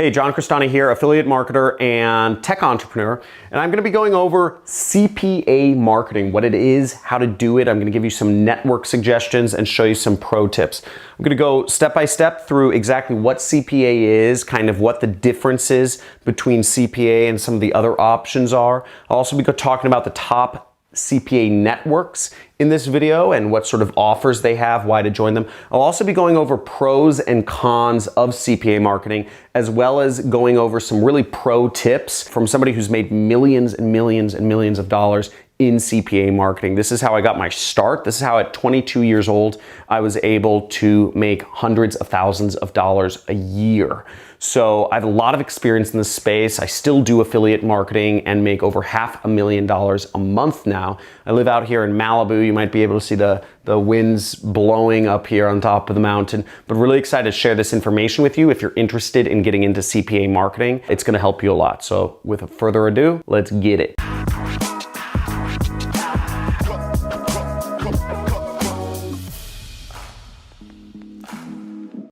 Hey, John Crestani here, affiliate marketer and tech entrepreneur, and I'm gonna be going over CPA marketing, what it is, how to do it. I'm gonna give you some network suggestions and show you some pro tips. I'm gonna go step by step through exactly what CPA is, kind of what the difference is between CPA and some of the other options are. I'll also be talking about the top CPA networks in this video and what sort of offers they have, why to join them. I'll also be going over pros and cons of CPA marketing, as well as going over some really pro tips from somebody who's made millions and millions and millions of dollars in CPA marketing. This is how I got my start. This is how at 22 years old, I was able to make hundreds of thousands of dollars a year. So I have a lot of experience in this space. I still do affiliate marketing and make over $500,000 a month now. I live out here in Malibu. You might be able to see the winds blowing up here on top of the mountain, but really excited to share this information with you. If you're interested in getting into CPA marketing, it's gonna help you a lot. So without further ado, let's get it.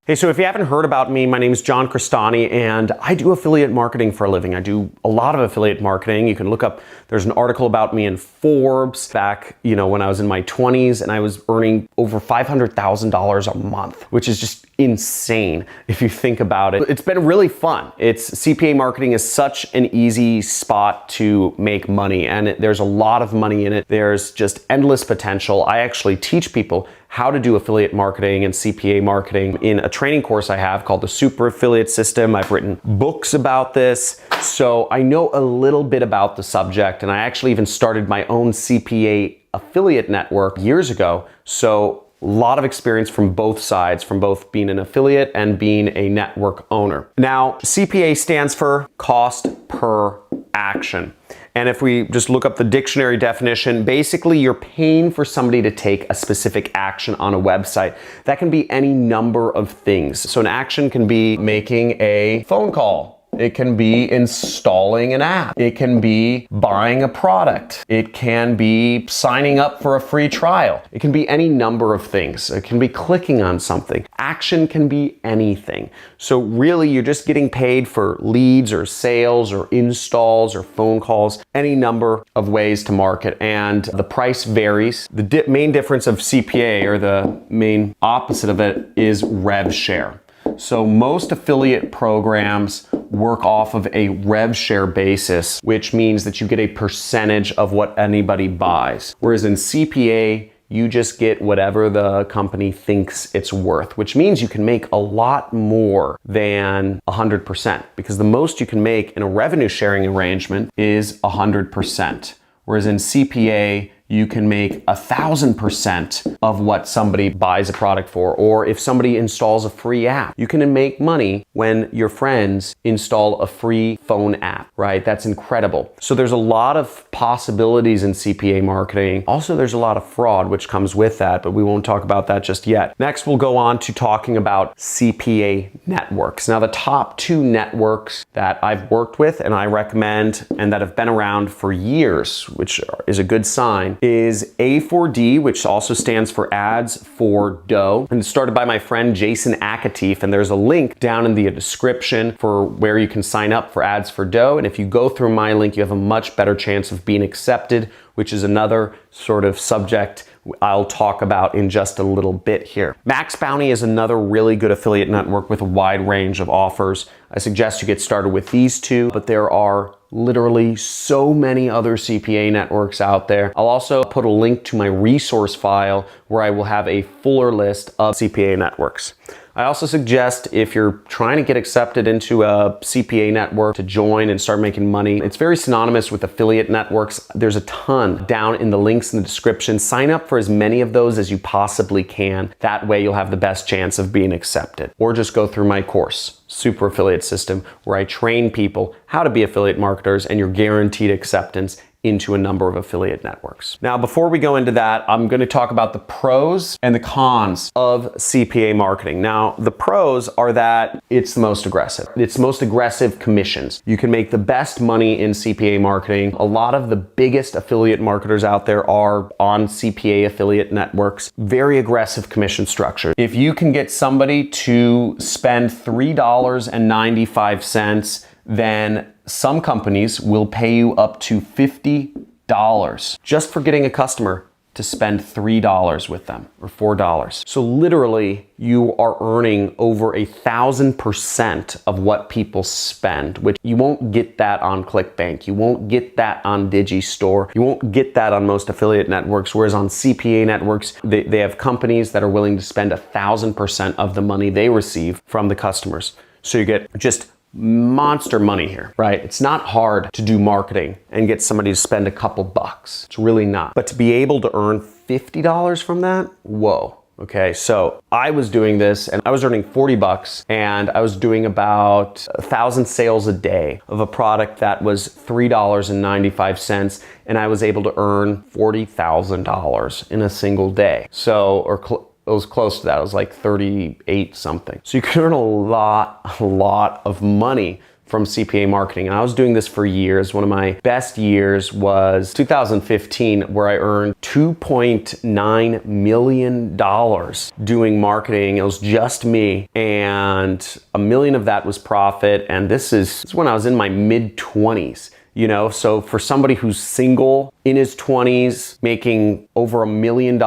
Hey, so if you haven't heard about me, my name is John Crestani and I do affiliate marketing for a living. I do a lot of affiliate marketing. You can look up, there's an article about me in Forbes back, when I was in my 20s and I was earning over $500,000 a month, which is just insane if you think about it. It's been really fun. CPA marketing is such an easy spot to make money and there's a lot of money in it. There's just endless potential. I actually teach people how to do affiliate marketing and CPA marketing in a training course I have called the Super Affiliate System. I've written books about this, so I know a little bit about the subject, and I actually even started my own CPA affiliate network years ago. So a lot of experience from both sides, from both being an affiliate and being a network owner. Now, CPA stands for cost per action. And if we just look up the dictionary definition, basically you're paying for somebody to take a specific action on a website. That can be any number of things. So an action can be making a phone call. It can be installing an app. It can be buying a product. It can be signing up for a free trial. It can be any number of things. It can be clicking on something. Action can be anything. So really you're just getting paid for leads or sales or installs or phone calls, any number of ways to market, and the price varies. The main difference of CPA, or the main opposite of it, is rev share. So most affiliate programs work off of a rev share basis, which means that you get a percentage of what anybody buys. Whereas in CPA, you just get whatever the company thinks it's worth, which means you can make a lot more than 100%, because the most you can make in a revenue sharing arrangement is 100%. Whereas in CPA, you can make 1,000% of what somebody buys a product for. Or if somebody installs a free app, you can make money when your friends install a free phone app, right? That's incredible. So there's a lot of possibilities in CPA marketing. Also, there's a lot of fraud which comes with that, but we won't talk about that just yet. Next, we'll go on to talking about CPA networks. Now, the top two networks that I've worked with and I recommend and that have been around for years, which is a good sign, is A4D, which also stands for Ads for Dough, and it's started by my friend Jason Akateef, and there's a link down in the description for where you can sign up for Ads for Dough, and if you go through my link, you have a much better chance of being accepted, which is another sort of subject I'll talk about in just a little bit here. Max Bounty is another really good affiliate network with a wide range of offers. I suggest you get started with these two, but there are literally so many other CPA networks out there. I'll also put a link to my resource file where I will have a fuller list of CPA networks. I also suggest, if you're trying to get accepted into a CPA network, to join and start making money. It's very synonymous with affiliate networks. There's a ton down in the links in the description. Sign up for as many of those as you possibly can. That way you'll have the best chance of being accepted. Or just go through my course, Super Affiliate System, where I train people how to be affiliate marketers, and you're guaranteed acceptance into a number of affiliate networks. Now, before we go into that, I'm going to talk about the pros and the cons of CPA marketing. Now, the pros are that it's the most aggressive. It's the most aggressive commissions. You can make the best money in CPA marketing. A lot of the biggest affiliate marketers out there are on CPA affiliate networks. Very aggressive commission structure. If you can get somebody to spend $3.95, then some companies will pay you up to $50 just for getting a customer to spend $3 with them or $4. So literally you are earning over 1,000% of what people spend, which you won't get that on ClickBank. You won't get that on Digistore. You won't get that on most affiliate networks. Whereas on CPA networks, they have companies that are willing to spend 1,000% of the money they receive from the customers. So you get just monster money here, right? It's not hard to do marketing and get somebody to spend a couple bucks. It's really not. But to be able to earn $50 from that, whoa. Okay, so I was doing this and I was earning 40 bucks and I was doing about 1,000 sales a day of a product that was $3.95 and I was able to earn $40,000 in a single day. So, it was close to that. It was like 38 something. So you can earn a lot of money from CPA marketing. And I was doing this for years. One of my best years was 2015, where I earned $2.9 million doing marketing. It was just me. And $1 million of that was profit. And this is when I was in my mid-20s. You know, so for somebody who's single in his 20s, making over $1 million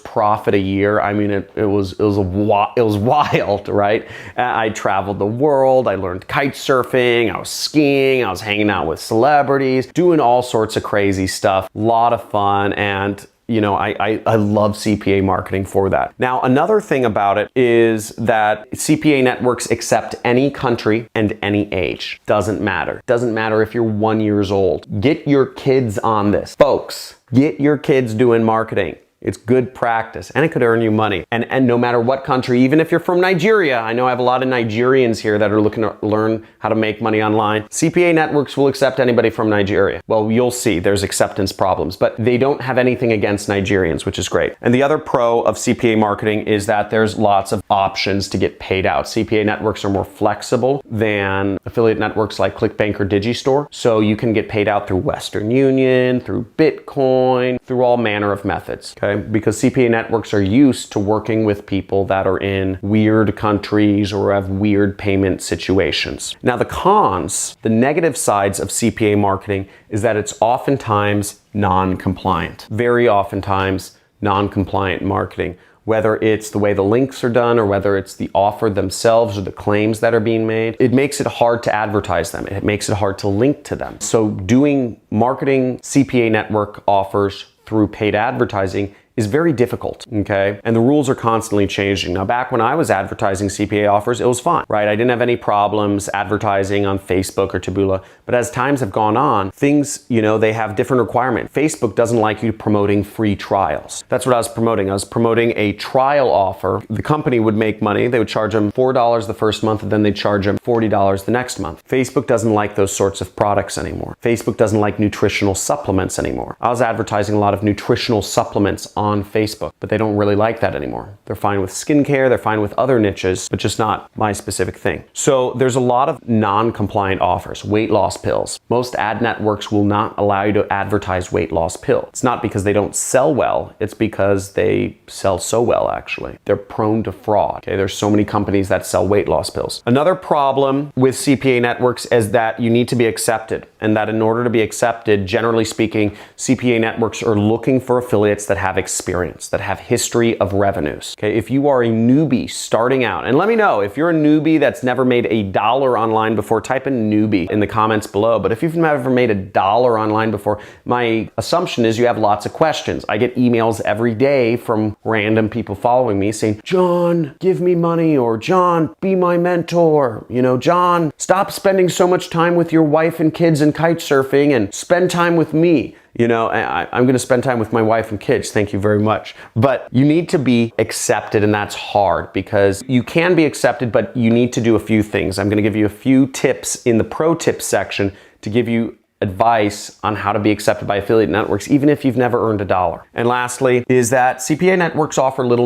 profit a year, I mean, it was wild, right? I traveled the world. I learned kite surfing. I was skiing. I was hanging out with celebrities, doing all sorts of crazy stuff. A lot of fun. And you know, I love CPA marketing for that. Now, another thing about it is that CPA networks accept any country and any age. Doesn't matter. Doesn't matter if you're 1 year old. Get your kids on this. Folks, get your kids doing marketing. It's good practice and it could earn you money. And no matter what country, even if you're from Nigeria, I know I have a lot of Nigerians here that are looking to learn how to make money online. CPA networks will accept anybody from Nigeria. Well, you'll see there's acceptance problems, but they don't have anything against Nigerians, which is great. And the other pro of CPA marketing is that there's lots of options to get paid out. CPA networks are more flexible than affiliate networks like ClickBank or Digistore. So you can get paid out through Western Union, through Bitcoin, through all manner of methods. Okay? Because CPA networks are used to working with people that are in weird countries or have weird payment situations. Now, the cons, the negative sides of CPA marketing is that it's oftentimes non-compliant. Very oftentimes non-compliant marketing. Whether it's the way the links are done or whether it's the offer themselves or the claims that are being made, it makes it hard to advertise them. It makes it hard to link to them. So doing marketing CPA network offers through paid advertising is very difficult, okay? And the rules are constantly changing. Now, back when I was advertising CPA offers, it was fine, right? I didn't have any problems advertising on Facebook or Taboola. But as times have gone on, things, you know, they have different requirements. Facebook doesn't like you promoting free trials. That's what I was promoting. I was promoting a trial offer. The company would make money. They would charge them $4 the first month, and then they'd charge them $40 the next month. Facebook doesn't like those sorts of products anymore. Facebook doesn't like nutritional supplements anymore. I was advertising a lot of nutritional supplements on Facebook, but they don't really like that anymore. They're fine with skincare, they're fine with other niches, but just not my specific thing. So there's a lot of non-compliant offers. Weight loss pills. Most ad networks will not allow you to advertise weight loss pill. It's not because they don't sell well, it's because they sell so well, actually. They're prone to fraud. Okay, there's so many companies that sell weight loss pills. Another problem with CPA networks is that you need to be accepted, and that in order to be accepted, generally speaking, CPA networks are looking for affiliates that have experience, that have history of revenues. Okay, if you are a newbie starting out, and let me know if you're a newbie that's never made $1 online before, type in newbie in the comments below. But if you've never made $1 online before, my assumption is you have lots of questions. I get emails every day from random people following me saying, John, give me money, or John, be my mentor. You know, John, stop spending so much time with your wife and kids and kite surfing and spend time with me. You know, I'm going to spend time with my wife and kids. Thank you very much. But you need to be accepted, and that's hard because you can be accepted, but you need to do a few things. I'm going to give you a few tips in the pro tips section to give you advice on how to be accepted by affiliate networks, even if you've never earned a dollar. And lastly, is that CPA networks offer little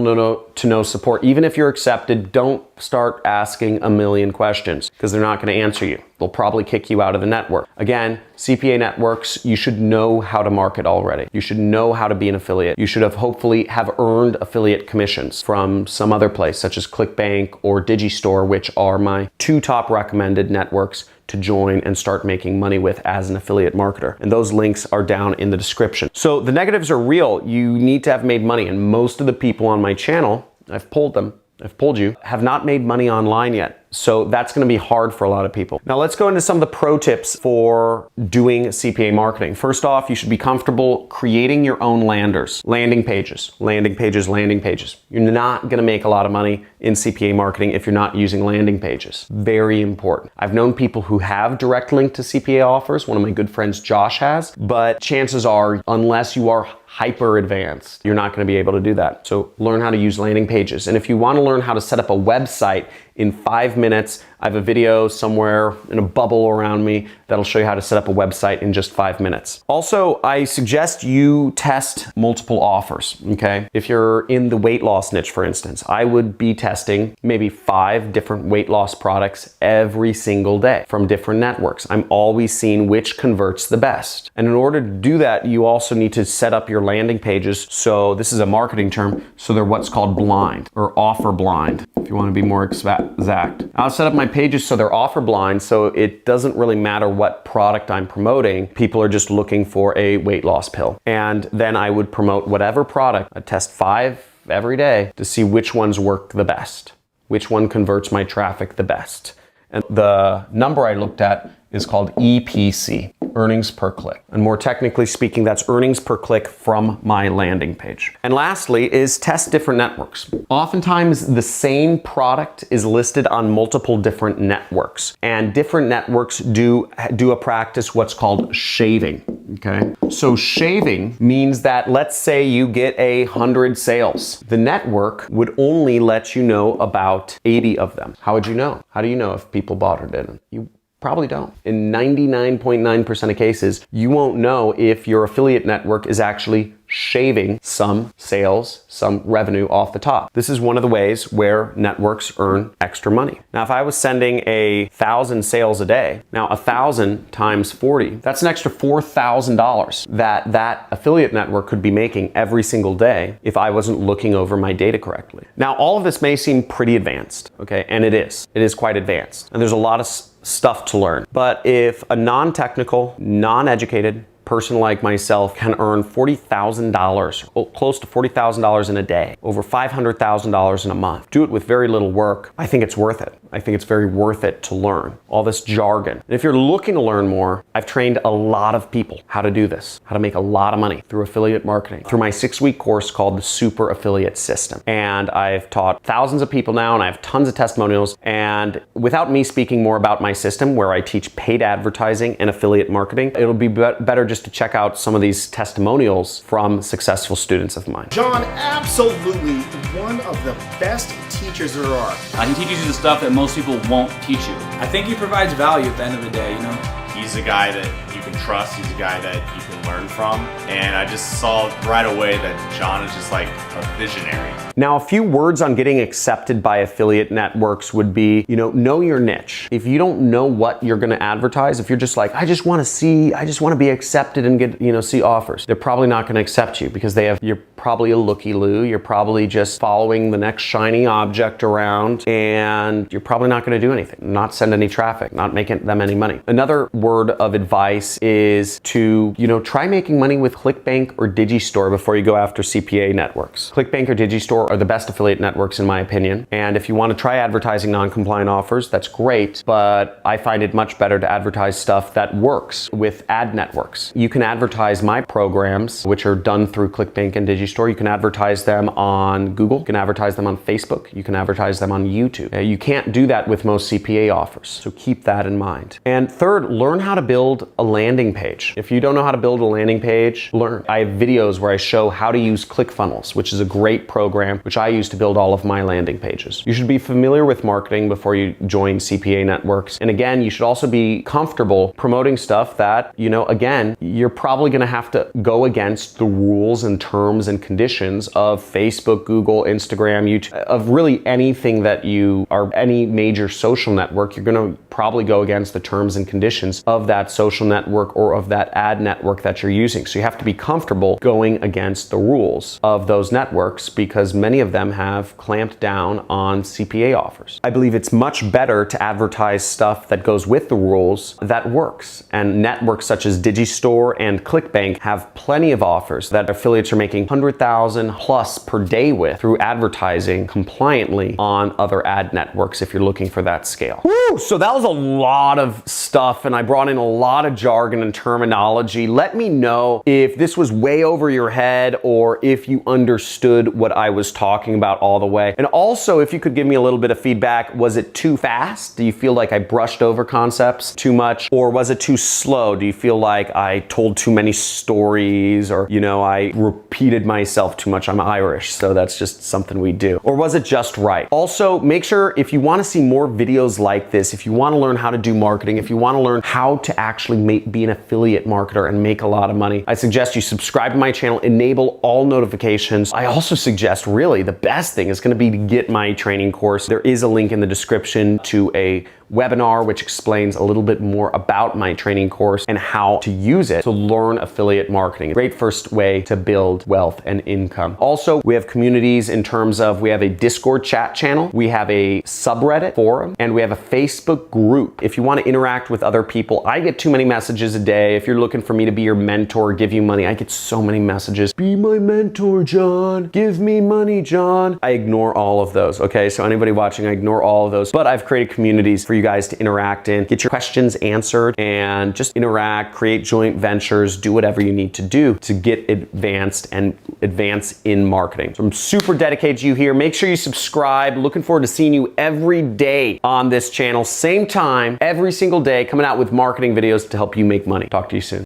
to no support. Even if you're accepted, don't start asking a million questions because they're not going to answer you. They'll probably kick you out of the network. Again, CPA networks, you should know how to market already. You should know how to be an affiliate. You should hopefully have earned affiliate commissions from some other place, such as ClickBank or Digistore, which are my 2 top recommended networks to join and start making money with as an affiliate marketer. And those links are down in the description. So the negatives are real. You need to have made money. And most of the people on my channel, I've polled you, have not made money online yet. So that's going to be hard for a lot of people. Now let's go into some of the pro tips for doing CPA marketing. First off, you should be comfortable creating your own landing pages. You're not going to make a lot of money in CPA marketing if you're not using landing pages. Very important. I've known people who have direct link to CPA offers. One of my good friends, Josh, has, but chances are, unless you are hyper advanced, you're not going to be able to do that. So learn how to use landing pages. And if you want to learn how to set up a website in 5 minutes, I have a video somewhere in a bubble around me that'll show you how to set up a website in just 5 minutes. Also, I suggest you test multiple offers, okay? If you're in the weight loss niche, for instance, I would be testing maybe 5 different weight loss products every single day from different networks. I'm always seeing which converts the best. And in order to do that, you also need to set up your landing pages. So this is a marketing term. So they're what's called blind or offer blind, if you want to be more exact. I'll set up my pages so they're offer blind, so it doesn't really matter what product I'm promoting. People are just looking for a weight loss pill. And then I would promote whatever product. I test 5 every day to see which ones work the best, which one converts my traffic the best. And the number I looked at is called EPC, earnings per click. And more technically speaking, that's earnings per click from my landing page. And lastly is test different networks. Oftentimes the same product is listed on multiple different networks, and different networks do a practice what's called shaving, okay? So shaving means that, let's say you get 100 sales. The network would only let you know about 80 of them. How would you know? How do you know if people bought or didn't? You probably don't. In 99.9% of cases, you won't know if your affiliate network is actually shaving some sales, some revenue off the top. This is one of the ways where networks earn extra money. Now, if I was sending 1,000 sales a day, now 1,000 times 40, that's an extra $4,000 that affiliate network could be making every single day if I wasn't looking over my data correctly. Now, all of this may seem pretty advanced, okay? And it is. It is quite advanced. And there's a lot of stuff to learn. But if a non-technical, non-educated person like myself can earn $40,000, close to $40,000 in a day, over $500,000 in a month, do it with very little work, I think it's worth it. I think it's very worth it to learn all this jargon. And if you're looking to learn more, I've trained a lot of people how to do this, how to make a lot of money through affiliate marketing, through my 6-week course called the Super Affiliate System. And I've taught thousands of people now, and I have tons of testimonials. And without me speaking more about my system, where I teach paid advertising and affiliate marketing, it'll be better just to check out some of these testimonials from successful students of mine. John, absolutely one of the best teachers there are. He teaches you the stuff that most people won't teach you. I think he provides value at the end of the day, you know? He's a guy that you can trust. He's a guy that you can learn from. And I just saw right away that John is just like a visionary. Now, a few words on getting accepted by affiliate networks would be, know your niche. If you don't know what you're going to advertise, if you're just like, I just want to be accepted and get, see offers, they're probably not going to accept you because you're probably a looky-loo. You're probably just following the next shiny object around, and you're probably not going to do anything, not send any traffic, not making them any money. Another word of advice is to, try making money with ClickBank or Digistore before you go after CPA networks. ClickBank or Digistore are the best affiliate networks in my opinion. And if you want to try advertising non-compliant offers, that's great, but I find it much better to advertise stuff that works with ad networks. You can advertise my programs, which are done through ClickBank and Digistore. You can advertise them on Google, you can advertise them on Facebook, you can advertise them on YouTube. You can't do that with most CPA offers, so keep that in mind. And third, learn learn how to build a landing page. If you don't know how to build a landing page, learn. I have videos where I show how to use ClickFunnels, which is a great program which I use to build all of my landing pages. You should be familiar with marketing before you join CPA networks. And again, you should also be comfortable promoting stuff that, again, you're probably gonna have to go against the rules and terms and conditions of Facebook, Google, Instagram, YouTube, of really anything that you are, any major social network. You're gonna probably go against the terms and conditions of that social network or of that ad network that you're using. So you have to be comfortable going against the rules of those networks because many of them have clamped down on CPA offers. I believe it's much better to advertise stuff that goes with the rules that works. And networks such as Digistore and ClickBank have plenty of offers that affiliates are making 100,000 plus per day with through advertising compliantly on other ad networks if you're looking for that scale. Woo! So that was a lot of stuff and I brought in a lot of jargon and terminology. Let me know if this was way over your head or if you understood what I was talking about all the way. And also, if you could give me a little bit of feedback, was it too fast? Do you feel like I brushed over concepts too much? Or was it too slow? Do you feel like I told too many stories or, I repeated myself too much? I'm Irish, so that's just something we do. Or was it just right? Also, make sure if you want to see more videos like this, if you want to learn how to do marketing, if you want to learn how to actually be an affiliate marketer and make a lot of money, I suggest you subscribe to my channel, enable all notifications. I also suggest really the best thing is going to be to get my training course. There is a link in the description to a webinar which explains a little bit more about my training course and how to use it to learn affiliate marketing. Great first way to build wealth and income. Also, we have communities in terms of we have a Discord chat channel, we have a subreddit forum, and we have a Facebook group. If you want to interact with other people, I get too many messages a day. If you're looking for me to be your mentor, give you money, I get so many messages. Be my mentor, John. Give me money, John. I ignore all of those, okay? So anybody watching, I ignore all of those. But I've created communities for you guys to interact in, get your questions answered, and just interact, create joint ventures, do whatever you need to do to get advanced and advance in marketing. So I'm super dedicated to you here. Make sure you subscribe. Looking forward to seeing you every day on this channel. Same time, every single day, coming out with marketing videos to help you make money. Talk to you soon.